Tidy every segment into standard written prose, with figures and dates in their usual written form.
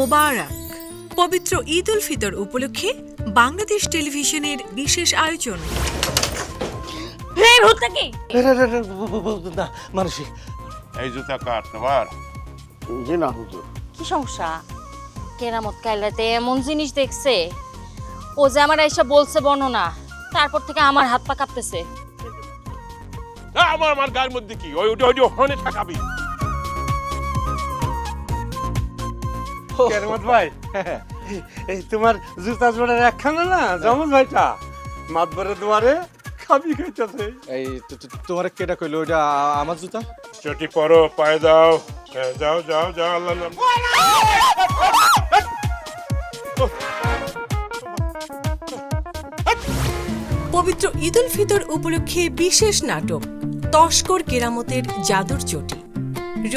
মোবারক। পবিত্র ঈদ উল ফিতর উপলক্ষে বাংলাদেশ টেলিভিশনের বিশেষ আয়োজন। না মানুষই এই জুতা কার তোমার? জি না হুজুর। কি সমস্যা? কেরামত কাইলাতে এমন জিনিস দেখছে, ও যে আমার এসে বলছে বর্ণনা, তারপর থেকে আমার হাত পা কাঁপতেছে। আমার গায়ের মধ্যে কি ওই ওখানে ঠাকাবি? কেরামত ভাই, এই তোমার জুতা জোড়ার একখানা না জমজ ভাইটা মাতবরের দুয়ারে খাবি খাইতেছে। এই তোমার কেটা কইলো ওইটা আমার জুতা? চটি পরো, পায়ে দাও। হ্যাঁ, যাও যাও যাও, আল্লাহ নাম। পবিত্র ঈদ উল ফিতর উপলক্ষে বিশেষ নাটক তস্কর কেরামতের জাদুর চটি।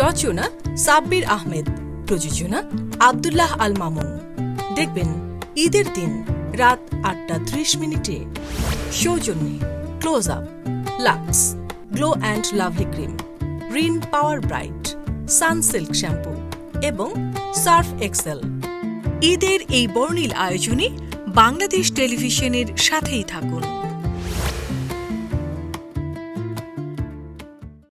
রচনা সাব্বির আহমেদ, প্রযোজনা আব্দুল্লাহ আল মামুন। দেখবেন ঈদের দিন রাত 8:30 সৌজন্যে close up, Lux, Glow and Lovely cream, Rin power bright, Sunsilk shampoo এবং সার্ফ এক্সেল। ঈদের এই বর্ণিল আয়োজনে বাংলাদেশ টেলিভিশনের সাথেই থাকুন।